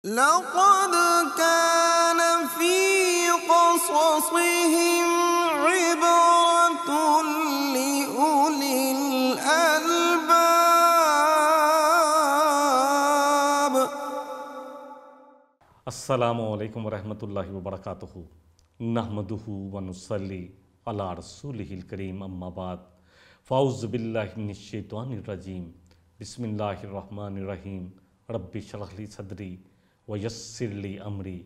لقد كان في قصصهم عبرة لأولي الألباب۔ السلام علیکم ورحمۃ اللہ وبرکاتہ۔ نحمدہ ونصلی علی رسولہ الکریم، اما بعد، فاعوذ باللہ من الشیطان الرجیم، بسم اللہ الرحمن الرحیم۔ رب اشرح لی صدری ویسر لی امری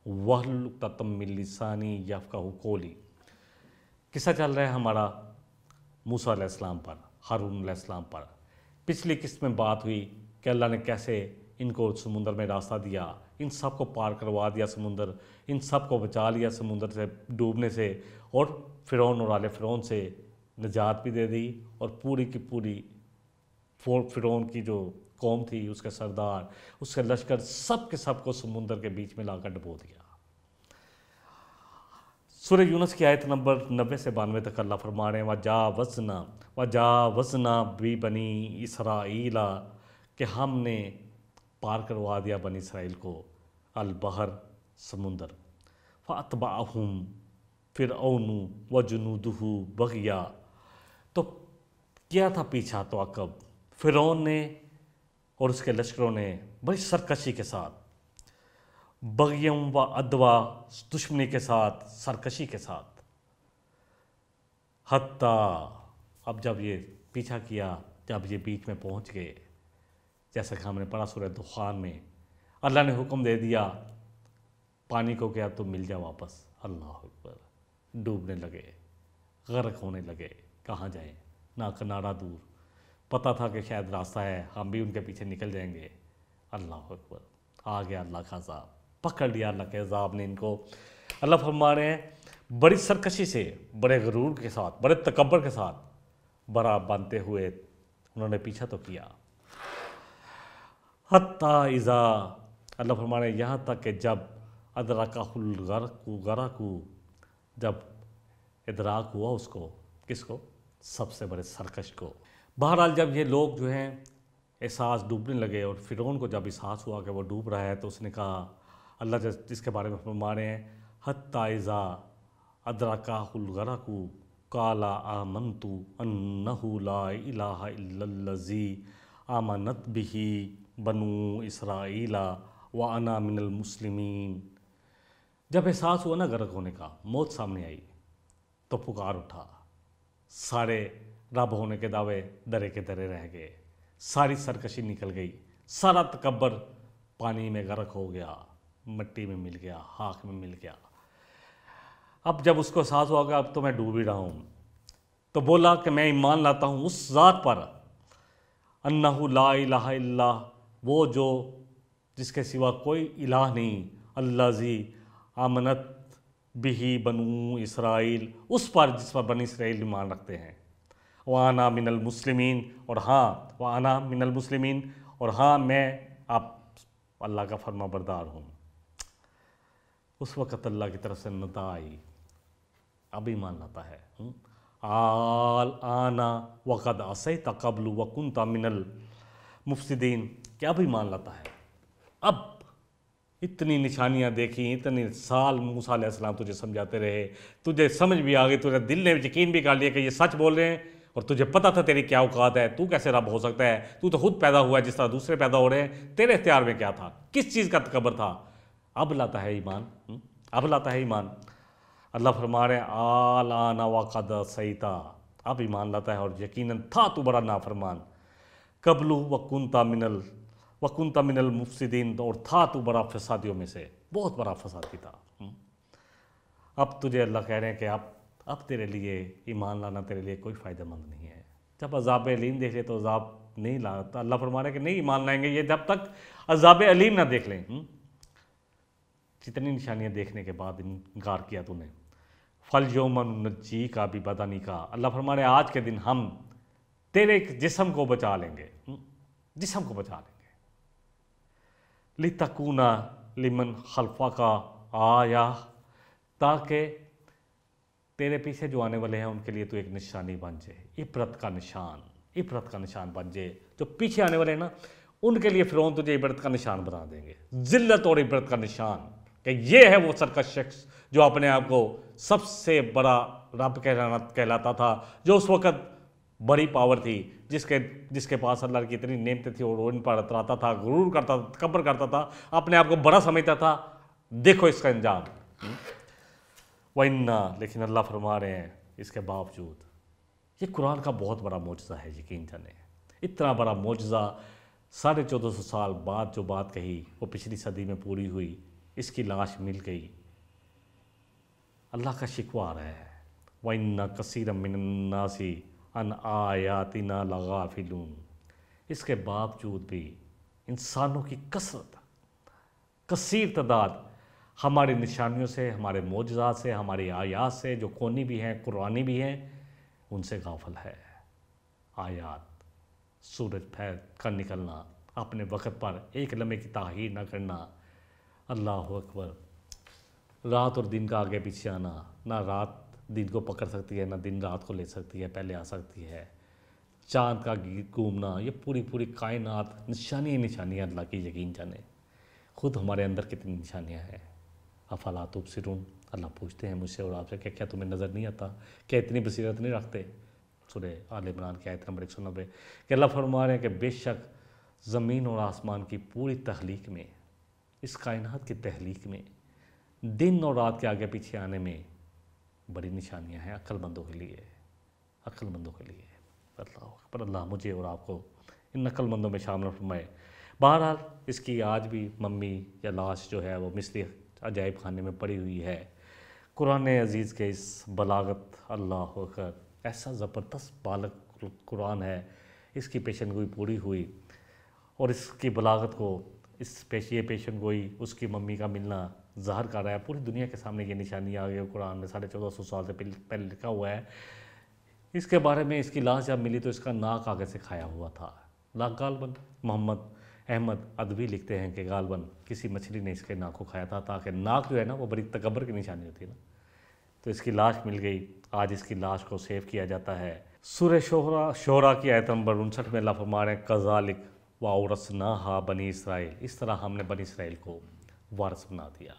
واحلل عقدۃ من لسانی یفقہوا قولی۔ قصہ چل رہا ہے ہمارا موسیٰ علیہ السلام پر، ہارون علیہ السلام پر۔ پچھلی قسط میں بات ہوئی کہ اللہ نے کیسے ان کو سمندر میں راستہ دیا، ان سب کو پار کروا دیا سمندر، ان سب کو بچا لیا سمندر سے ڈوبنے سے، اور فرعون اور آل فرعون سے نجات بھی دے دی، اور پوری کی پوری فرعون کی جو قوم تھی، اس کے سردار، اس کے لشکر، سب کے سب کو سمندر کے بیچ میں لا کر ڈبو دیا۔ سورہ یونس کی آیت نمبر 90 سے 92 تک اللہ فرما رہے ہیں وَجَاوَزْنَا بِبَنِي اسرائیل، کہ ہم نے پار کروا دیا بنی اسرائیل کو البحر، سمندر، فَأَتْبَعَهُمْ فِرْعَوْنُ وَجُنُودُهُ بَغْيًا، تو کیا تھا پیچھا تو عقب فرعون نے اور اس کے لشکروں نے بڑی سرکشی کے ساتھ، بغیم و عدوہ، دشمنی کے ساتھ، سرکشی کے ساتھ، حتیٰ اب جب یہ پیچھا کیا، جب یہ بیچ میں پہنچ گئے، جیسا کہ ہم نے پڑھا سورہ دخان میں، اللہ نے حکم دے دیا پانی کو کیا تو مل جا واپس، اللہ اکبر، ڈوبنے لگے، غرق ہونے لگے، کہاں جائیں، نہ کنارہ دور، پتہ تھا کہ شاید راستہ ہے، ہم بھی ان کے پیچھے نکل جائیں گے، اللہ اکبر، آ گیا اللہ کا عذاب، پکڑ لیا اللہ کے عذاب نے ان کو۔ اللہ فرما رہے ہیں بڑی سرکشی سے، بڑے غرور کے ساتھ، بڑے تکبر کے ساتھ، بڑا بنتے ہوئے انہوں نے پیچھا تو کیا، حتیٰ اذا، اللہ فرما رہے ہیں یہاں تک کہ جب ادرکہ الغرق، جب ادراک ہوا اس کو، کس کو؟ سب سے بڑے سرکش کو۔ بہرحال جب یہ لوگ جو ہیں احساس ڈوبنے لگے، اور فرعون کو جب احساس ہوا کہ وہ ڈوب رہا ہے، تو اس نے کہا، اللہ جس کے بارے میں فرما رہے ہیں حتیٰ اذا ادرکہ الغرق قال آمنت انہ لا الہ الا الذی آمنت بہ بنو اسرائیل وانا من المسلمین۔ جب احساس ہوا نا غرق ہونے کا، موت سامنے آئی، تو پکار اٹھا، سارے رب ہونے کے دعوے درے کے درے رہ گئے، ساری سرکشی نکل گئی، سارا تکبر پانی میں غرق ہو گیا، مٹی میں مل گیا، خاک میں مل گیا۔ اب جب اس کو احساس ہوا کہ اب تو میں ڈوب ہی رہا ہوں، تو بولا کہ میں ایمان لاتا ہوں اس ذات پر، انہ لا الہ الا، وہ جو جس کے سوا کوئی الہ نہیں، الذی آمنت بہ بنو اسرائیل، اس پر جس پر بنی اسرائیل ایمان رکھتے ہیں، وانا من المسلمین، اور ہاں وانا من المسلمین، اور ہاں میں اب اللہ کا فرما بردار ہوں۔ اس وقت اللہ کی طرف سے ندا آئی، اب ایمان لاتا ہے، آنا وقد عصیت قبل وکنت من المفسدین، کہ اب ایمان لاتا ہے، اب اتنی نشانیاں دیکھیں، اتنے سال موسیٰ علیہ السلام تجھے سمجھاتے رہے، تجھے سمجھ بھی آ گئی، تجھے دل نے یقین بھی کر لیا کہ یہ سچ بول رہے ہیں، اور تجھے پتہ تھا تیری کیا اوقات ہے، تو کیسے رب ہو سکتا ہے، تو خود پیدا ہوا ہے جس طرح دوسرے پیدا ہو رہے ہیں، تیرے اختیار میں کیا تھا، کس چیز کا تکبر تھا، اب لاتا ہے ایمان، اب لاتا ہے ایمان۔ اللہ فرما رہے ہیں آلآن وقد عصیت، اب ایمان لاتا ہے، اور یقیناً تھا تو بڑا نافرمان، قبل وکنت من المفسدین، اور تھا تو بڑا فسادیوں میں سے، بہت بڑا فسادی تھا۔ اب تجھے اللہ کہہ رہے ہیں کہ اب تیرے لیے ایمان لانا تیرے لیے کوئی فائدہ مند نہیں ہے۔ جب عذاب علیم دیکھ لے تو عذاب نہیں لاتا، اللہ فرما رہے ہیں کہ نہیں ایمان لائیں گے یہ جب تک عذاب علیم نہ دیکھ لیں۔ جتنی نشانیاں دیکھنے کے بعد انکار کیا تو نے، فَالْيَوْمَ نُنَجِّيكَ بِبَدَنِكَ، اللہ فرما رہے ہیں آج کے دن ہم تیرے جسم کو بچا لیں گے، جسم کو بچا لیں گے، لِتَكُونَ لِمَنْ خَلْفَكَ آیَةً، تاکہ تیرے پیچھے جو آنے والے ہیں ان کے لیے تو ایک نشانی بن جائے، عبرت کا نشان بن جائے، جو پیچھے آنے والے ہیں نا ان کے لیے فرعون تجھے عبرت کا نشان بنا دیں گے، ذلت اور عبرت کا نشان، کہ یہ ہے وہ سرکش شخص جو اپنے آپ کو سب سے بڑا رب کہلاتا تھا، جو اس وقت بڑی پاور تھی، جس کے پاس اللہ کی اتنی نعمتیں تھی، اور وہ ان پر اتراتا تھا، غرور کرتا تھا، تکبر کرتا تھا، اپنے آپ کو بڑا سمجھتا تھا۔ دیکھو اس کا انجام۔ وَإِنَّا، لیکن اللہ فرما رہے ہیں اس کے باوجود یہ قرآن کا بہت بڑا معجزہ ہے، یقین جانیں اتنا بڑا معجزہ 1450 سال بعد جو بات کہی وہ پچھلی صدی میں پوری ہوئی، اس کی لاش مل گئی، اللہ کا شکوہ آ رہا ہے۔ وَإِنَّ كَثِيرًا مِّنَ النَّاسِ عَنْ آيَاتِنَا لَغَافِلُونَ، اس کے باوجود بھی انسانوں کی کثیر تعداد ہماری نشانیوں سے، ہمارے معجزات سے، ہماری آیات سے، جو کونی بھی ہیں قرآنی بھی ہیں، ان سے غافل ہے۔ آیات، سورج پھیل کر نکلنا، اپنے وقت پر ایک لمحے کی تاخیر نہ کرنا، اللہ اکبر، رات اور دن کا آگے پیچھے آنا، نہ رات دن کو پکڑ سکتی ہے، نہ دن رات کو لے سکتی ہے، پہلے آ سکتی ہے، چاند کا گھومنا، یہ پوری کائنات نشانی نشانیاں اللہ کی، یقین جانیں خود ہمارے اندر کتنی نشانیاں ہیں۔ افلا تبصرون، اللہ پوچھتے ہیں مجھ سے اور آپ سے کہ کیا تمہیں نظر نہیں آتا، کیا اتنی بصیرت نہیں رکھتے؟ سورہ آل عمران کی آیت نمبر 190 کہ اللہ فرما رہے ہیں کہ بے شک زمین اور آسمان کی پوری تخلیق میں، اس کائنات کی تخلیق میں، دن اور رات کے آگے پیچھے آنے میں بڑی نشانیاں ہیں عقل مندوں کے لیے، عقل مندوں کے لیے۔ اللہ اکبر، اللہ مجھے اور آپ کو ان عقل مندوں میں شامل فرمائے۔ بہرحال اس کی آج بھی ممی یا لاش جو ہے وہ مصری عجائب خانے میں پڑی ہوئی ہے۔ قرآن عزیز کے اس بلاغت، اللہ اکبر، ایسا زبردست بالغ قرآن ہے، اس کی پیشن گوئی پوری ہوئی، اور اس کی بلاغت کو یہ پیشن گوئی اس کی ممی کا ملنا ظاہر کر رہا ہے پوری دنیا کے سامنے۔ یہ نشانی آ گئی قرآن میں 1450 سال سے پہلے لکھا ہوا ہے۔ اس کے بارے میں اس کی لاش جب ملی تو اس کا ناک آگے سے کھایا ہوا تھا۔ غالباً محمد احمد ادبی لکھتے ہیں کہ غالباً کسی مچھلی نے اس کے ناک کو کھایا تھا، تاکہ ناک جو ہے نا وہ بڑی تکبر کی نشانی ہوتی ہے نا، تو اس کی لاش مل گئی۔ آج اس کی لاش کو سیو کیا جاتا ہے۔ سورہ شعراء کی آیت نمبر 59 میں اللہ فرما رہے ہیں کذالک وَأَوْرَثْنَاهَا بنی اسرائیل، اس طرح ہم نے بنی اسرائیل کو وارث بنا دیا،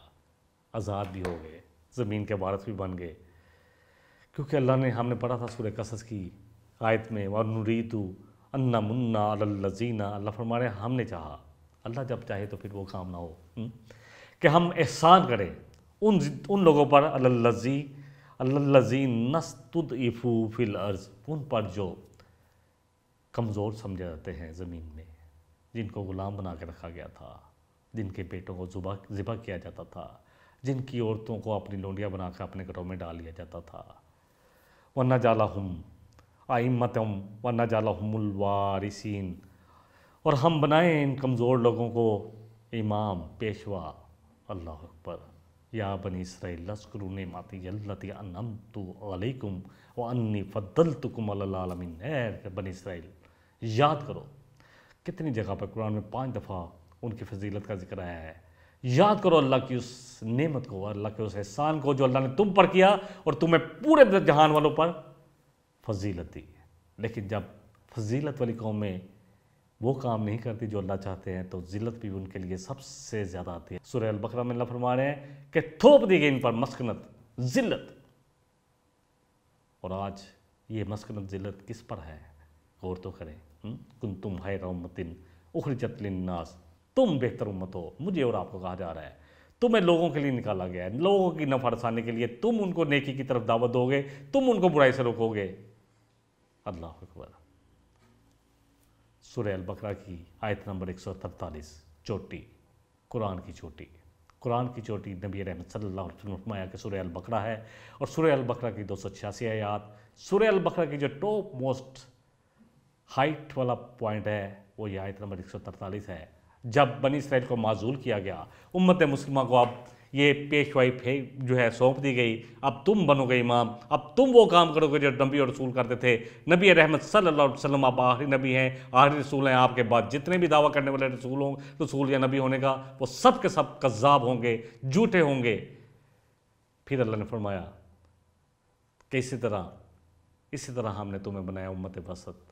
آزاد بھی ہو گئے، زمین کے وارث بھی بن گئے، کیونکہ اللہ نے، ہم نے پڑھا تھا سورہ قصص کی آیت میں وَنُرِيدُ أَن نَمُنَّ عَلَى الَّذِينَ، اللہ فرما رہے ہیں ہم نے چاہا، اللہ جب چاہے تو پھر وہ کام نہ ہو، کہ ہم احسان کریں ان لوگوں پر الَّذِينَ اسْتُضْعِفُوا فِي الْأَرْضِ، ان پر جو کمزور سمجھے جاتے ہیں زمین میں، جن کو غلام بنا کے رکھا گیا تھا، جن کے بیٹوں کو ذبح کیا جاتا تھا، جن کی عورتوں کو اپنی لونڈیاں بنا کے اپنے گھروں میں ڈال لیا جاتا تھا۔ وَنَجْعَلَهُمْ أَئِمَّةً وَنَجْعَلَهُمُ الْوَارِثِينَ، اور ہم بنائیں ان کمزور لوگوں کو امام، پیشوا۔ اللہ اکبر، یا بنی اسرائیل اذکروا نعمتی التی انعمت علیکم وانی فضلتکم علی العالمین، اے بنی اسرائیل یاد کرو۔ کتنی جگہ پر قرآن میں 5 دفعہ ان کی فضیلت کا ذکر آیا ہے۔ یاد کرو اللہ کی اس نعمت کو، اللہ کے اس احسان کو جو اللہ نے تم پر کیا اور تمہیں پورے جہان والوں پر فضیلت دی۔ لیکن جب فضیلت والی قوم میں وہ کام نہیں کرتی جو اللہ چاہتے ہیں تو ذلت بھی ان کے لیے سب سے زیادہ آتی ہے۔ سورہ البقرہ میں اللہ فرما رہے ہیں کہ تھوپ دی گئی ان پر مسکنت، ذلت، اور آج یہ مسکنت ذلت کس پر ہے؟ غور تو کریں۔ کنتم خیر امۃ اخرجت للناس، تم بہتر امت ہو، مجھے اور آپ کو کہا جا رہا ہے، تمہیں لوگوں کے لیے نکالا گیا ہے، لوگوں کی نفع رسانے کے لیے، تم ان کو نیکی کی طرف دعوت دو گے، تم ان کو برائی سے روکو گے۔ اللہ اکبر۔ سورہ البقرہ کی آیت نمبر 143، چوٹی، قرآن کی چوٹی، قرآن کی چوٹی نبی رحمت صلی اللہ علیہ وسلم نے فرمایا کہ سورہ البقرہ ہے، اور سورہ البقرہ کی 286 آیات، سورہ البقرہ کی جو ٹاپ موسٹ ہائٹ والا پوائنٹ ہے وہ یہ آیت نمبر 143 ہے۔ جب بنی اسرائیل کو معزول کیا گیا، امت مسلمہ کو اب یہ پیشوائی جو ہے سونپ دی گئی، اب تم بنو گے امام، اب تم وہ کام کرو گے جو نبی اور رسول کرتے تھے۔ نبی رحمت صلی اللہ علیہ وسلم اب آخری نبی ہیں، آخری رسول ہیں، آپ کے بعد جتنے بھی دعویٰ کرنے والے رسول یا نبی ہونے کا، وہ سب کے سب کذاب ہوں گے، جھوٹے ہوں گے۔ پھر اللہ نے فرمایا کہ اسی طرح ہم نے تمہیں بنایا امت وسط،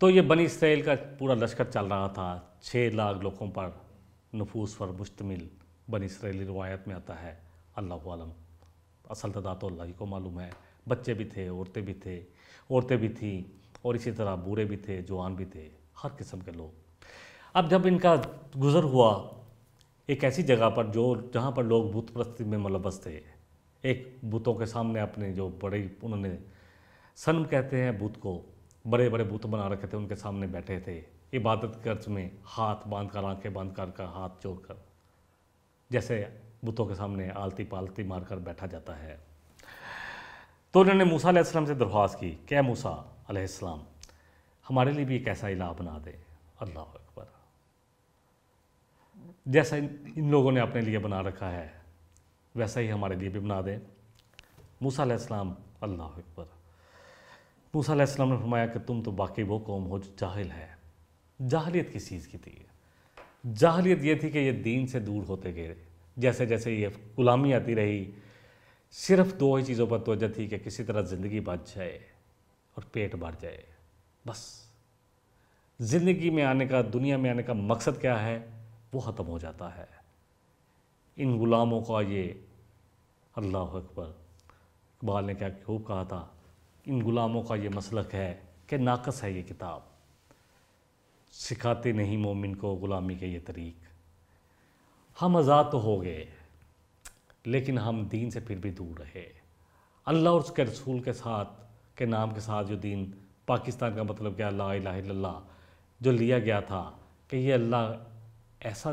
تو یہ بنی اسرائیل کا پورا لشکر چل رہا تھا، 6 لاکھ لوگوں پر نفوس پر مشتمل بنی اسرائیلی روایت میں آتا ہے، اللہ عالم، اصل تعداد تو اللہ ہی کو معلوم ہے۔ بچے بھی تھے، عورتیں بھی تھیں، اور اسی طرح بوڑھے بھی تھے، جوان بھی تھے، ہر قسم کے لوگ۔ اب جب ان کا گزر ہوا ایک ایسی جگہ پر جہاں پر لوگ بت پرستی میں ملوث تھے، ایک بتوں کے سامنے اپنے جو بڑے انہوں نے صنم کہتے ہیں بت کو، بڑے بڑے بت بنا رکھے تھے، ان کے سامنے بیٹھے تھے عبادت کرز میں، ہاتھ باندھ کر، آنکھیں باندھ کر، ہاتھ جوڑ کر، جیسے بتوں کے سامنے آلتی پالتی مار کر بیٹھا جاتا ہے۔ تو انہوں نے موسیٰ علیہ السلام سے درخواست کی کہ اے موسیٰ علیہ السلام، ہمارے لیے بھی ایک ایسا الہ بنا دے۔ اللہ اکبر، جیسا ان لوگوں نے اپنے لیے بنا رکھا ہے ویسا ہی ہمارے لیے بھی بنا دیں۔ موسیٰ علیہ السلام، اللہ اکبر، موسیٰ علیہ السلام نے فرمایا کہ تم تو باقی وہ قوم ہو جو جاہل ہے۔ جاہلیت کس چیز کی تھی؟ جاہلیت یہ تھی کہ یہ دین سے دور ہوتے گئے، جیسے جیسے یہ غلامی آتی رہی، صرف 2 ہی چیزوں پر توجہ تھی کہ کسی طرح زندگی بچ جائے اور پیٹ بھر جائے، بس۔ زندگی میں آنے کا، دنیا میں آنے کا مقصد کیا ہے وہ ختم ہو جاتا ہے۔ ان غلاموں کا یہ، اللہ اکبر، اقبال نے کیا خوب کہا تھا، ان غلاموں کا یہ مسلک ہے کہ ناقص ہے یہ کتاب، سکھاتے نہیں مومن کو غلامی کے یہ طریق۔ ہم آزاد تو ہو گئے لیکن ہم دین سے پھر بھی دور رہے۔ اللہ اور اس کے رسول کے ساتھ کے نام کے ساتھ جو دین، پاکستان کا مطلب کیا، لا الہ الا اللہ، جو لیا گیا تھا کہ یہ اللہ ایسا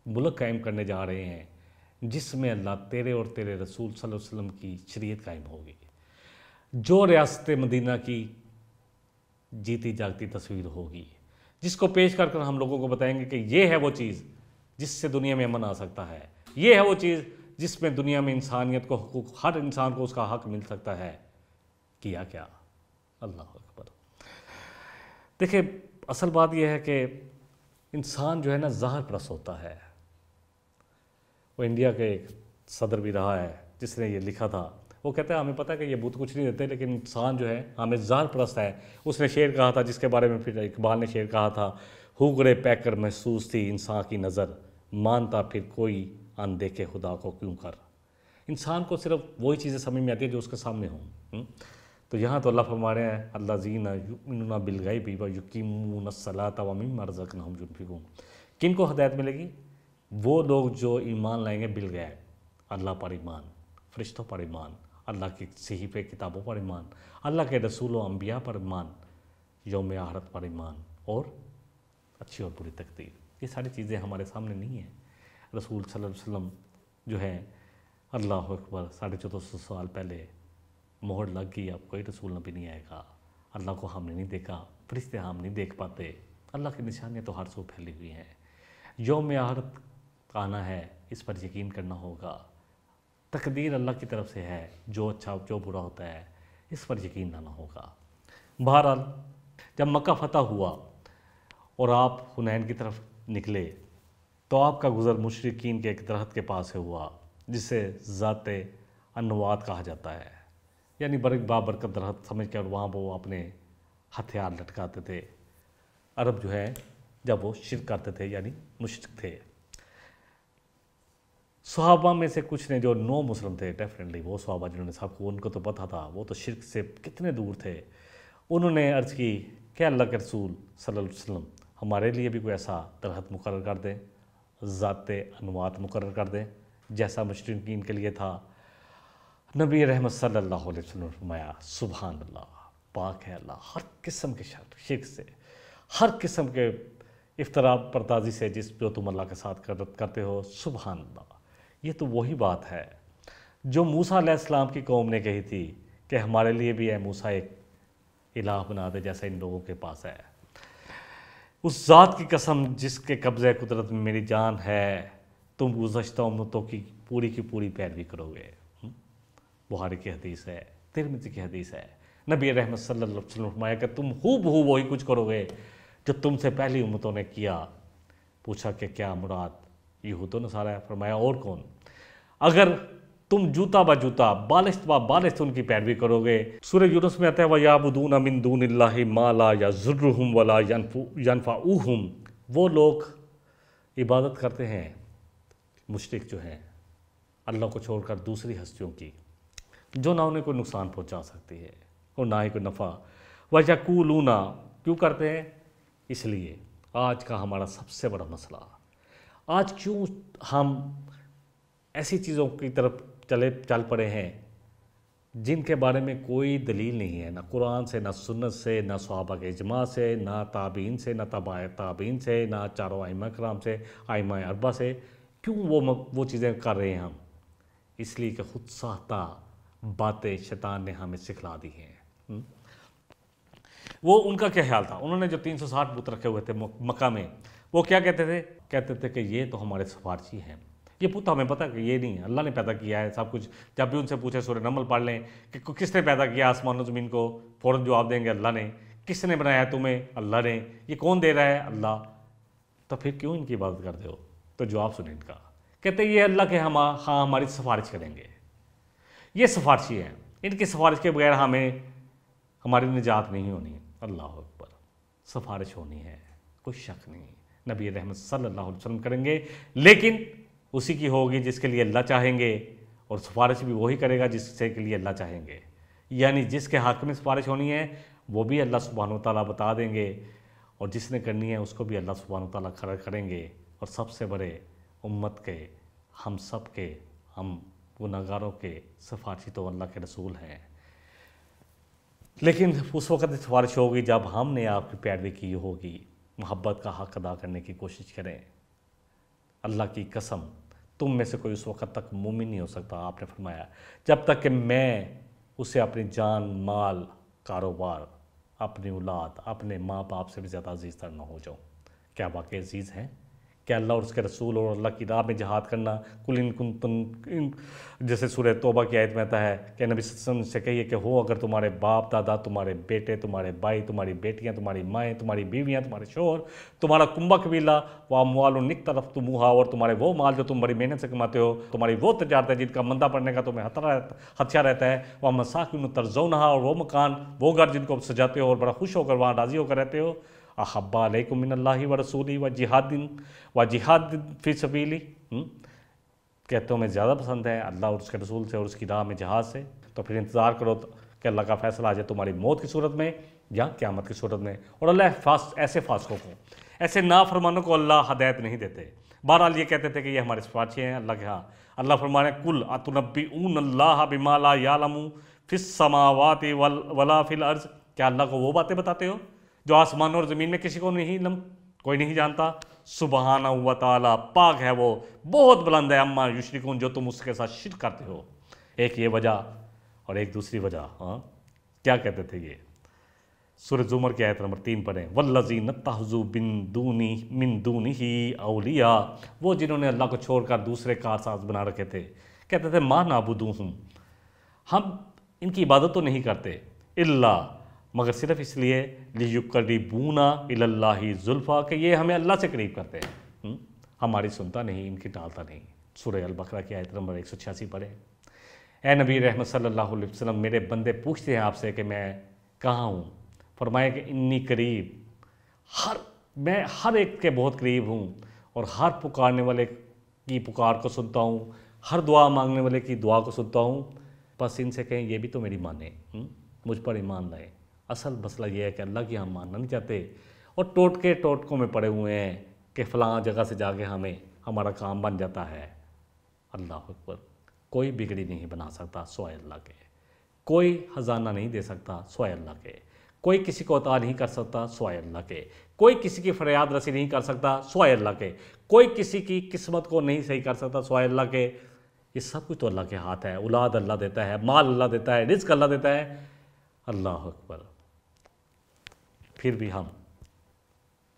ملک قائم کرنے جا رہے ہیں جس میں اللہ تیرے اور تیرے رسول صلی اللہ علیہ وسلم کی شریعت قائم ہوگی، جو ریاست مدینہ کی جیتی جاگتی تصویر ہوگی، جس کو پیش کر کر ہم لوگوں کو بتائیں گے کہ یہ ہے وہ چیز جس سے دنیا میں امن آ سکتا ہے، یہ ہے وہ چیز جس میں دنیا میں انسانیت کو حقوق، ہر انسان کو اس کا حق مل سکتا ہے۔ کیا کیا؟ اللہ اکبر۔ دیکھیں، اصل بات یہ ہے کہ انسان جو ہے نا ظاہر پرست ہوتا ہے۔ وہ انڈیا کے ایک صدر بھی رہا ہے جس نے یہ لکھا تھا، وہ کہتا ہے ہمیں پتہ ہے کہ یہ بت کچھ نہیں دیتے لیکن انسان جو ہے ہمیں ظاہر پرست ہے۔ اس نے شعر کہا تھا جس کے بارے میں پھر اقبال نے شعر کہا تھا، ہوگڑے پہ کر محسوس تھی انسان کی نظر، مانتا پھر کوئی ان دیکھے خدا کو کیوں کر۔ انسان کو صرف وہی چیزیں سمجھ میں آتی ہیں جو اس کے سامنے ہوں۔ تو یہاں تو اللہ فرما رہے ہیں، الذین یؤمنون بالغیب ویقیمون الصلاۃ ومما رزقناہم ینفقون۔ کن کو ہدایت ملے گی؟ وہ لوگ جو ایمان لائیں گے بالغیب، اللہ پر ایمان، فرشتوں پر ایمان، اللہ کی صحیفے کتابوں پر ایمان، اللہ کے رسول و انبیاء پر ایمان، یوم آخرت پر ایمان، اور اچھی اور بری تقدیر۔ یہ ساری چیزیں ہمارے سامنے نہیں ہیں۔ رسول صلی اللہ علیہ وسلم جو ہے، اللہ اکبر، 1450 سال پہلے مہر لگ گئی، اب کوئی رسول نبی نہیں آئے گا۔ اللہ کو ہم نے نہیں دیکھا، فرشتے ہم نہیں دیکھ پاتے، اللہ کی نشانیاں تو ہر سو پھیلی ہوئی ہیں۔ یوم آخرت آنا ہے، اس پر یقین کرنا ہوگا۔ تقدیر اللہ کی طرف سے ہے، جو اچھا جو برا ہوتا ہے اس پر یقین لانا ہوگا۔ بہرحال جب مکہ فتح ہوا اور آپ حنین کی طرف نکلے تو آپ کا گزر مشرکین کے ایک درخت کے پاس سے ہوا جسے ذات انوات کہا جاتا ہے، یعنی بابرکت درخت سمجھ کر وہاں وہ اپنے ہتھیار لٹکاتے تھے۔ عرب جو ہے جب وہ شرک کرتے تھے یعنی مشرک تھے۔ صحابہ میں سے کچھ نے جو نو مسلم تھے، ڈیفینیٹلی وہ صحابہ جنہوں نے سب کو، ان کو تو پتہ تھا وہ تو شرک سے کتنے دور تھے، انہوں نے عرض کی کہ اللہ کے رسول صلی اللہ علیہ وسلم ہمارے لیے بھی کوئی ایسا درخت مقرر کر دیں، ذات انوات مقرر کر دیں جیسا مشرکین کے لیے تھا۔ نبی رحمت صلی اللہ علیہ وسلم نے فرمایا، سبحان اللہ، پاک ہے اللہ ہر قسم کے شرک سے، ہر قسم کے افتراء پردازی سے جو تم اللہ کے ساتھ کرتے ہو، سبحان اللہ۔ یہ تو وہی بات ہے جو موسیٰ علیہ السلام کی قوم نے کہی تھی کہ ہمارے لیے بھی ہے موسیٰ ایک الہ بنا دے جیسا ان لوگوں کے پاس ہے۔ اس ذات کی قسم جس کے قبضہ قدرت میں میری جان ہے، تم گزشتہ امتوں کی پوری پیروی کرو گے۔ بخاری کی حدیث ہے، ترمذی کی حدیث ہے۔ نبی رحمت صلی اللہ علیہ وسلم نے فرمایا کہ تم ہو بہو وہی کچھ کرو گے جو تم سے پہلی امتوں نے کیا۔ پوچھا کہ کیا مراد یہود و نصارہ ہے؟ فرمایا اور کون؟ اگر تم جوتا با جوتا، بالشت با بالشت ان کی پیروی کرو گے۔ سورہ یونس میں آتا ہے وَيَعْبُدُونَ مِن دُونِ اللَّهِ مَا لَا يَضُرُّهُمْ وَلَا يَنْفَعُوهُمْ، وہ لوگ عبادت کرتے ہیں، مشرک جو ہیں، اللہ کو چھوڑ کر دوسری ہستیوں کی، جو نہ انہیں کوئی نقصان پہنچا سکتی ہے اور نہ ہی کوئی نفع۔ وَيَقُولُونَ، کیوں کرتے ہیں؟ اس لیے آج کا ہمارا سب سے بڑا مسئلہ، آج کیوں ہم ایسی چیزوں کی طرف چل پڑے ہیں جن کے بارے میں کوئی دلیل نہیں ہے، نہ قرآن سے، نہ سنت سے، نہ صحابہ کے اجماع سے، نہ تابعین سے، نہ تبع تابعین سے، نہ چاروں ائمہ کرام سے، ائمہ اربعہ سے۔ کیوں وہ چیزیں کر رہے ہیں ہم؟ اس لیے کہ خود ساختہ باتیں شیطان نے ہمیں سکھلا دی ہیں۔ وہ ان کا کیا خیال تھا؟ انہوں نے جو 360 بت رکھے ہوئے تھے مکہ میں، وہ کیا کہتے تھے؟ کہتے تھے کہ یہ تو ہمارے سفارشی ہیں، یہ بت ہمیں پتہ کہ یہ نہیں ہے، اللہ نے پیدا کیا ہے سب کچھ۔ جب بھی ان سے پوچھے سورہ نمل پڑھ لیں کہ کس نے پیدا کیا آسمان و زمین کو، فوراً جواب دیں گے اللہ نے۔ کس نے بنایا تمہیں؟ اللہ نے۔ یہ کون دے رہا ہے؟ اللہ۔ تو پھر کیوں ان کی عبادت کرتے ہو؟ تو جواب سنیں ان کا، کہتے ہیں یہ اللہ کے ہاں ہماری سفارش کریں گے، یہ سفارشی ہیں، ان کی سفارش کے بغیر ہماری نجات نہیں ہونی۔ اللہ اکبر، سفارش ہونی ہے، کوئی شک نہیں، نبی رحمت صلی اللہ علیہ وسلم کریں گے، لیکن اسی کی ہوگی جس کے لیے اللہ چاہیں گے، اور سفارش بھی وہی کرے گا جس سے کے لیے اللہ چاہیں گے، یعنی جس کے حق میں سفارش ہونی ہے وہ بھی اللہ سبحانہ و تعالیٰ بتا دیں گے، اور جس نے کرنی ہے اس کو بھی اللہ سبحانہ و تعالیٰ کھڑا کریں گے۔ اور سب سے بڑے امت کے، ہم سب کے، ہم گناہگاروں کے سفارشی تو اللہ کے رسول ہیں۔ لیکن اس وقت سفارش ہوگی جب ہم نے آپ کی پیروی کی ہوگی، محبت کا حق ادا کرنے کی کوشش کریں۔ اللہ کی قسم، تم میں سے کوئی اس وقت تک مومن نہیں ہو سکتا، آپ نے فرمایا، جب تک کہ میں اسے اپنی جان، مال، کاروبار، اپنی اولاد، اپنے ماں باپ سے بھی زیادہ عزیز تر نہ ہو جاؤں۔ کیا واقعی عزیز ہیں؟ کہ اللہ اور اس کے رسول اور اللہ کی راہ میں جہاد کرنا، کل ان کنتم، جیسے سورہ توبہ کی آیت میں آتا ہے کہ نبی صلی اللہ علیہ وسلم سے کہیے کہ ہو اگر تمہارے باپ دادا، تمہارے بیٹے، تمہارے بھائی، تمہاری بیٹیاں، تمہاری مائیں، تمہاری بیویاں، تمہارے شوہر، تمہارا کنبہ قبیلہ، واموال اقترفتموہا، اور تمہارے وہ مال جو تم بڑی محنت سے کماتے ہو، تمہاری وہ تجارت ہے جن کا مندہ پڑنے کا تمہیں خدشہ رہتا ہے، ومساکن ترضونہا، اور وہ مکان، وہ گھر جن کو سجاتے ہو اور بڑا خوش ہو کر وہاں راضی ہو کر رہتے ہو، احب علیکم من اللہ ورسولہ وجہاد فی سبیلی، کہ تمہیں زیادہ پسند ہے اللہ اور اس کے رسول سے اور اس کی راہ میں جہاد سے، تو پھر انتظار کرو کہ اللہ کا فیصلہ آ جائے تمہاری موت کی صورت میں یا قیامت کی صورت میں۔ اور اللہ ایسے فاسقوں کو، ایسے نافرمانوں کو اللہ ہدایت نہیں دیتے۔ بہرحال یہ کہتے تھے کہ یہ ہمارے سفارشی ہیں اللہ کے ہاں۔ اللہ فرمانے کل اتنبئون اللہ بما لا یعلم فی السماوات ولا فی الارض، کیا اللہ کو وہ باتیں بتاتے ہو جو آسمان اور زمین میں کسی کو نہیں علم، کوئی نہیں جانتا؟ سبحانہ و تعالیٰ، پاک ہے وہ، بہت بلند ہے، اما یشرکون، جو تم اس کے ساتھ شرک کرتے ہو۔ ایک یہ وجہ، اور ایک دوسری وجہ، کیا کہتے تھے یہ؟ سورہ زمر کی آیت نمبر 3 پڑھیں، والذین اتخذوا من دونہ اولیاء، وہ جنہوں نے اللہ کو چھوڑ کر دوسرے کارساز بنا رکھے تھے، کہتے تھے ما نعبدوہم، ہم ان کی عبادت تو نہیں کرتے، الا، مگر صرف اس لیے لیقربونا الی اللہ زلفیٰ، کہ یہ ہمیں اللہ سے قریب کرتے ہیں، ہماری سنتا نہیں، ان کی ٹالتا نہیں۔ سورہ البقرہ کی آیت نمبر 186 پڑھیں۔ اے نبی رحمت صلی اللہ علیہ وسلم، میرے بندے پوچھتے ہیں آپ سے کہ میں کہاں ہوں، فرمائے کہ انی قریب، میں ہر ایک کے بہت قریب ہوں، اور ہر پکارنے والے کی پکار کو سنتا ہوں، ہر دعا مانگنے والے کی دعا کو سنتا ہوں۔ بس ان سے کہیں یہ بھی تو میری مانیں، مجھ پر ایمان لائیں۔ اصل مسئلہ یہ ہے کہ اللہ کی ہم ماننا نہیں چاہتے، اور ٹوٹکوں میں پڑے ہوئے ہیں کہ فلاں جگہ سے جا کے ہمارا کام بن جاتا ہے۔ اللہ اکبر، کوئی بگڑی نہیں بنا سکتا سوائے اللہ کے، کوئی خزانہ نہیں دے سکتا سوائے اللہ کے، کوئی کسی کو عطا نہیں کر سکتا سوائے اللہ کے، کوئی کسی کی فریاد رسی نہیں کر سکتا سوائے اللہ کے، کوئی کسی کی قسمت کو نہیں صحیح کر سکتا سوائے اللہ کے۔ یہ سب کچھ تو اللہ کے ہاتھ ہے، اولاد اللہ دیتا ہے، مال اللہ دیتا ہے، رزق اللہ دیتا ہے۔ اللہ اکبر، پھر بھی ہم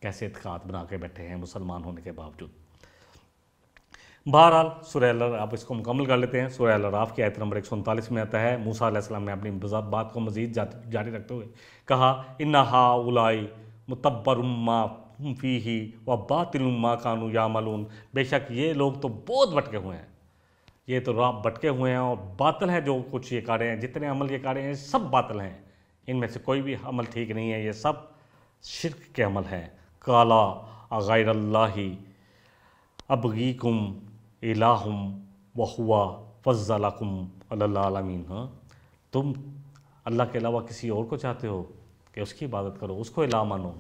کیسے اعتقاد بنا کے بیٹھے ہیں مسلمان ہونے کے باوجود۔ بہرحال سورہ آپ اس کو مکمل کر لیتے ہیں۔ سورہ الاعراف کی آیت نمبر 139 میں آتا ہے، موسیٰ علیہ السلام نے اپنی بات کو مزید جاری رکھتے ہوئے کہا، ان ہؤلاء متبر ما ہم فیہ وباطل ما کانوا یعملون، بے شک یہ لوگ تو بہت بھٹکے ہوئے ہیں، یہ تو راہ بٹکے ہوئے ہیں اور باطل ہے جو کچھ یہ کارے ہیں، جتنے عمل یہ کارے ہیں سب باطل ہیں، ان میں سے کوئی بھی عمل ٹھیک نہیں ہے، یہ سب شرک کے عمل ہیں۔ کالا غیر اللہ ابغیکم الہم وہوا فضلکم علی العالمین۔ ہاں، تم اللہ کے علاوہ کسی اور کو چاہتے ہو کہ اس کی عبادت کرو، اس کو الہ مانو،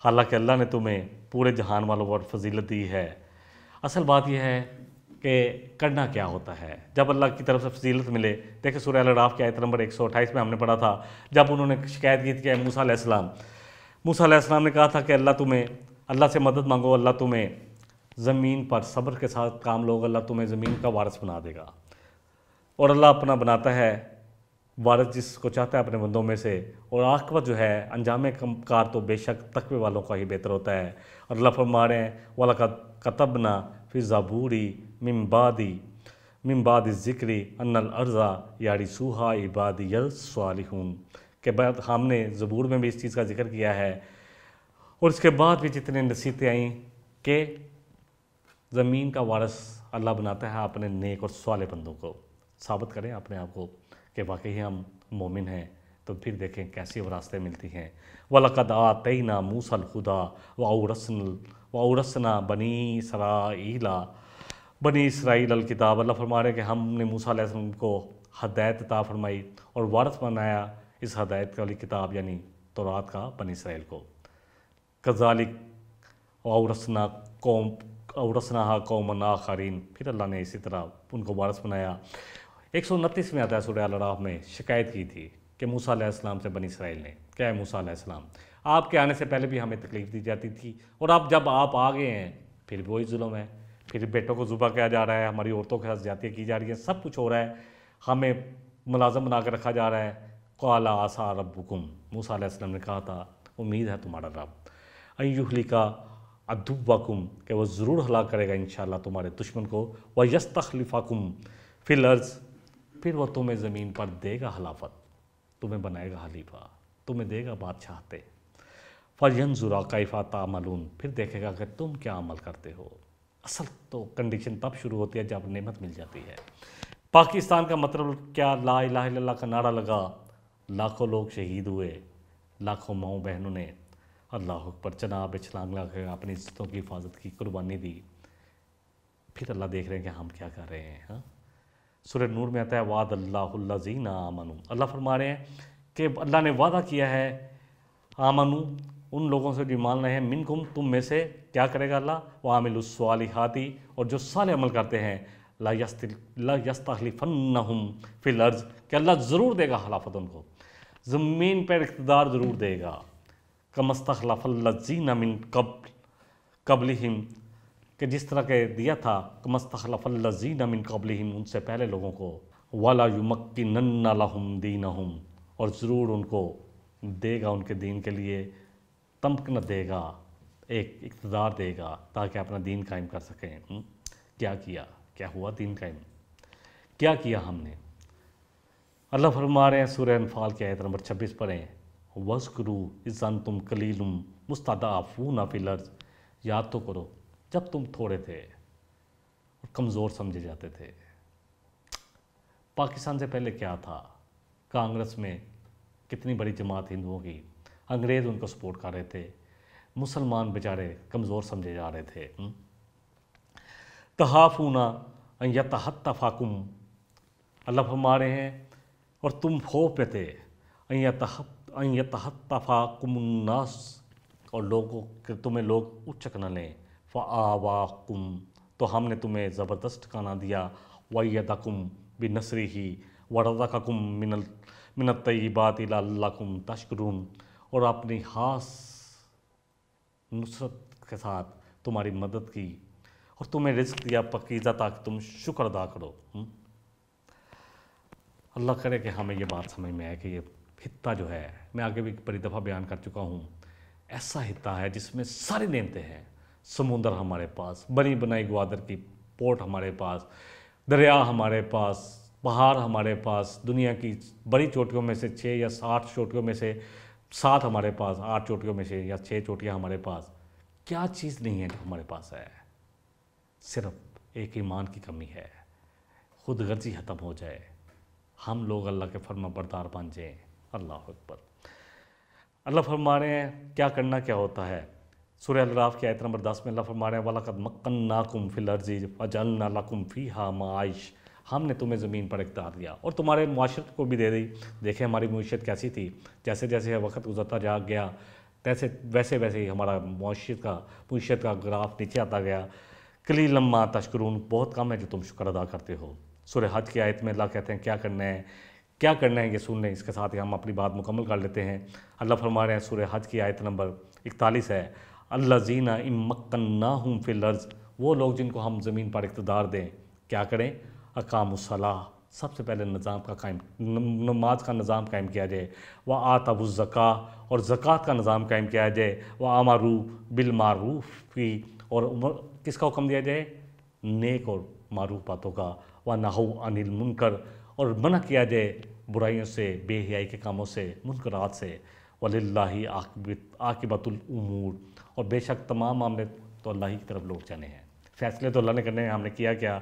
حالانکہ اللہ نے تمہیں پورے جہان والوں پر فضیلت دی ہے۔ اصل بات یہ ہے کہ کرنا کیا ہوتا ہے جب اللہ کی طرف سے فضیلت ملے۔ دیکھیں سورہ الاعراف کی آیت نمبر 128 میں ہم نے پڑھا تھا، جب انہوں نے شکایت کی تھی کہ موسیٰ علیہ السلام، موسیٰ علیہ السلام نے کہا تھا کہ اللہ سے مدد مانگو، اللہ تمہیں زمین پر صبر کے ساتھ کام لوگ، اللہ تمہیں زمین کا وارث بنا دے گا، اور اللہ اپنا بناتا ہے وارث جس کو چاہتا ہے اپنے بندوں میں سے، اور عاقبت جو ہے انجام کار تو بے شک تقوی والوں کا ہی بہتر ہوتا ہے۔ اور اللہ فرما رہے ہیں وَلَقَدْ كَتَبْنَا فِي الزَّبُورِ مِن بَعْدِ الذِّكْرِ أَنَّ الْأَرْضَ يَرِثُهَا عِبَادِيَ الصَّالِحُونَ، کہ بعد ہم نے زبور میں بھی اس چیز کا ذکر کیا ہے، اور اس کے بعد بھی جتنے نصیحتیں آئیں کہ زمین کا وارث اللہ بناتا ہے اپنے نیک اور صالح بندوں کو۔ ثابت کریں اپنے آپ کو کہ واقعی ہم مومن ہیں، تو پھر دیکھیں کیسی وراثتیں ملتی ہیں۔ وَلَقَدْ آتَيْنَا مُوسَى الْهُدَىٰ وَأَوْرَثْنَا بنی اسرائیل الکتاب۔ اللہ فرما رہے ہیں کہ ہم نے موسیٰ علیہ السلام کو ہدایت عطا فرمائی اور وارث بنایا اس ہدایت والی کتاب یعنی تورات کا بنی اسرائیل کو۔ کذالک وَأَوْرَثْنَاهَا قَوْمًا آخَرِينَ، پھر اللہ نے اسی طرح ان کو وارث بنایا۔ 129 میں آتا ہے سورہ الاعراف میں، شکایت کی تھی کہ موسیٰ علیہ السلام سے بنی اسرائیل نے، کیا ہے موسیٰ علیہ السلام، آپ کے آنے سے پہلے بھی ہمیں تکلیف دی جاتی تھی، اور اب جب آپ آ گئے ہیں پھر بھی وہی ظلم ہے، پھر بیٹوں کو ذبح کیا جا رہا ہے، ہماری عورتوں کے ساتھ زیادتیاں کی جا رہی ہیں، سب کچھ ہو رہا ہے، ہمیں ملازم بنا کے رکھا جا رہا ہے۔ قَالَ عَسَىٰ رَبُّكُمْ، موسیٰ علیہ السلام نے کہا تھا امید ہے تمہارا رب، أَن يُهْلِكَ عَدُوَّكُمْ، کہ وہ ضرور ہلاک کرے گا انشاءاللہ تمہارے دشمن کو، وَيَسْتَخْلِفَكُمْ فِي الْأَرْضِ، پھر وہ تمہیں زمین پر دے گا خلافت، تمہیں بنائے گا خلیفہ، تمہیں دے گا بادشاہتے۔ فَيَنْظُرَ كَيْفَ تَعْمَلُونَ، پھر دیکھے گا کہ تم کیا عمل کرتے ہو۔ اصل تو کنڈیشن تب شروع ہوتی ہے جب نعمت مل جاتی ہے۔ پاکستان کا مطلب کیا، لا الہ الا اللہ کا نعرہ لگا، لاکھوں لوگ شہید ہوئے، لاکھوں ماؤں بہنوں نے اللہ اکبر جناب چھلانگ لگا کے اپنی عزتوں کی حفاظت کی، قربانی دی، پھر اللہ دیکھ رہے ہیں کہ ہم کیا کر رہے ہیں۔ ہاں، سورہ نور میں آتا ہے وعد اللہ الذین آمنوا، اللہ فرما رہے ہیں کہ اللہ نے وعدہ کیا ہے آمنو، ان لوگوں سے جو ایمان لائے ہیں، منکم، تم میں سے، کیا کرے گا اللہ، وعاملوا الصالحات، اور جو صالح عمل کرتے ہیں، لا یستخلفنہم فی الارض، کہ اللہ ضرور دے گا خلافت ان کو، زمین پر اقتدار ضرور دے گا، کما استخلف الذین من قبلہم، کہ جس طرح کہ دیا تھا کما استخلف الذین من قبلہم، ان سے پہلے لوگوں کو، ولا یمکنن لہم دینہم، اور ضرور ان کو دے گا ان کے دین کے لیے تمکنت دے گا، ایک اقتدار دے گا تاکہ اپنا دین قائم کر سکیں۔ کیا ہوا دین قائم، کیا کیا ہم نے؟ اللہ فرما رہے ہیں سورہ انفال کی آیت نمبر 26 پڑھیں، وَاذْكُرُوا إِذْ أَنْتُمْ قَلِيلٌ مُسْتَضْعَفُونَ فِي الْأَرْضِ، یاد تو کرو جب تم تھوڑے تھے اور کمزور سمجھے جاتے تھے۔ پاکستان سے پہلے کیا تھا، کانگریس میں کتنی بڑی جماعت ہندوؤں کی، انگریز ان کو سپورٹ کر رہے تھے، مسلمان بیچارے کمزور سمجھے جا رہے تھے۔ تخافون ان یتخطفکم، اللہ فرما رہے ہیں اور تم خوف میں تھے، ان یتخطفکم الناس، اور لوگوں کہ تمہیں لوگ اچک نہ لیں، فآواکم، تو ہم نے تمہیں زبردست ٹھکانہ دیا، وَأَيَّدَکُم بِنَصْرِهِ وَرَزَقَکُم من الطیبات لعلکم تشکرون، اور اپنی خاص نصرت کے ساتھ تمہاری مدد کی اور تمہیں رزق دیا پاکیزہ تاکہ تم شکر ادا کرو۔ اللہ کرے کہ ہمیں یہ بات سمجھ میں آئے کہ یہ خطہ جو ہے، میں آگے بھی بڑی دفعہ بیان کر چکا ہوں، ایسا خطہ ہے جس میں ساری نعمتیں ہیں، سمندر ہمارے پاس، بنی بنائی گوادر کی پورٹ ہمارے پاس، دریا ہمارے پاس، پہاڑ ہمارے پاس، دنیا کی بڑی چوٹیوں میں سے 6 یا 8 چوٹیوں میں سے 7 ہمارے پاس، 8 چوٹیوں میں سے یا 6 چوٹیاں ہمارے پاس، کیا چیز نہیں ہے جو ہمارے پاس ہے؟ صرف ایک ایمان کی کمی ہے، خود غرضی ختم ہو جائے، ہم لوگ اللہ کے فرما بردار بن جائیں۔ اللہ اکبر۔ اللہ فرما رہے ہیں کیا کرنا کیا ہوتا ہے۔ سورہ الاعراف کی آیت نمبر 10 میں اللہ فرما رہے ہیں وَلَقَدْ مَكَّنَّاكُمْ فِي الْأَرْضِ وَجَعَلْنَا لَكُمْ فِيهَا مَعَائِشَ، ہم نے تمہیں زمین پر اختیار دیا اور تمہارے معاشرت کو بھی دے دی۔ دیکھیں ہماری معیشت کیسی تھی، جیسے جیسے وقت گزرتا جا گیا ویسے ہی ہمارا معیشت کا گراف نیچے آتا گیا۔ قلیلاً ما تشکرون، بہت کم ہے جو تم شکر ادا کرتے ہو۔ سورہ حج کی آیت میں اللہ کہتے ہیں کیا کرنا ہے یہ سن لیں، اس کے ساتھ ہی ہم اپنی بات مکمل کر لیتے ہیں۔ اللہ فرما رہے ہیں سورہ حج کی آیت نمبر 41 ہے الذین ان مکناہم فی الارض، وہ لوگ جن کو ہم زمین پر اقتدار دیں کیا کریں، اقاموا الصلاۃ، سب سے پہلے نماز کا نظام قائم کیا جائے، وآتوا الزکاۃ، اور زکوٰۃ کا نظام قائم کیا جائے، وامروا بالمعروف، اور کس کا حکم دیا جائے، نیک اور معروف باتوں کا، ونہوا عن المنکر، اور منع کیا جائے برائیوں سے، بے حیائی کے کاموں سے، منکرات سے، وَلِلَّهِ عاقبۃ الامور، اور بے شک تمام معاملے تو اللہ ہی کی طرف لوٹ جانے ہیں، فیصلے تو اللہ نے کرنے ہیں، ہم نے کیا کیا،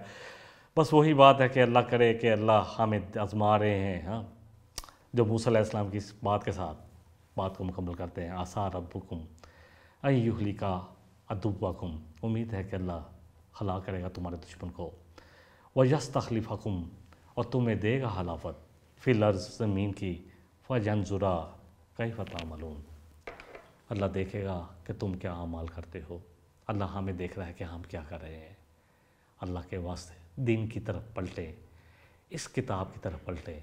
بس وہی بات ہے کہ اللہ کرے کہ اللہ ہمیں آزما رہے ہیں۔ ہاں، جو موسیٰ علیہ السلام کی اس بات کے ساتھ بات کو مکمل کرتے ہیں، عَسَىٰ رَبُّكُمْ أَن يُهْلِكَ عَدُوَّكُمْ، امید ہے کہ اللہ ہلاک کرے گا تمہارے دشمن کو، وَيَسْتَخْلِفَكُمْ، اور تمہیں دے گا خلافت، فی الارض، زمین کی، فَيَنْظُرَ کیف تعملون، اللہ دیکھے گا کہ تم کیا اعمال کرتے ہو۔ اللہ ہمیں دیکھ رہا ہے کہ ہم کیا کر رہے ہیں۔ اللہ کے واسطے دین کی طرف پلٹیں، اس کتاب کی طرف پلٹیں۔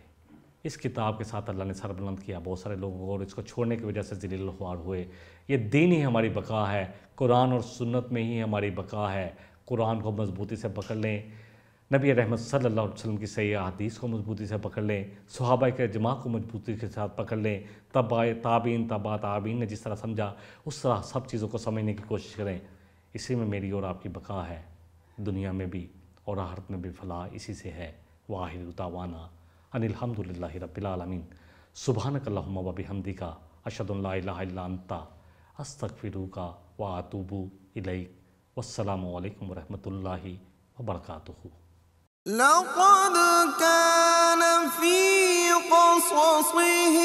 اس کتاب کے ساتھ اللہ نے سر بلند کیا بہت سارے لوگوں کو، اور اس کو چھوڑنے کی وجہ سے ذلیل و خوار ہوئے۔ یہ دین ہی ہماری بقا ہے، قرآن اور سنت میں ہی ہماری بقا ہے۔ قرآن کو مضبوطی سے پکڑ لیں، نبی رحمت صلی اللہ علیہ وسلم کی صحیح حدیث کو مضبوطی سے پکڑ لیں، صحابہ کے اجماع کو مضبوطی کے ساتھ پکڑ لیں، تابعین نے جس طرح سمجھا اس طرح سب چیزوں کو سمجھنے کی کوشش کریں۔ اسی میں میری اور آپ کی بقا ہے، دنیا میں بھی اور آخرت میں بھی فلاح اسی سے ہے۔ وآخر دعوانا ان الحمد للہ رب العالمین، سبحانک اللہم وبحمدک، اشہد ان لا الہ الا انت، استغفرک واتوب الیک، والسلام علیکم ورحمۃ اللہ وبرکاتہ۔ لقد كان في قصصهم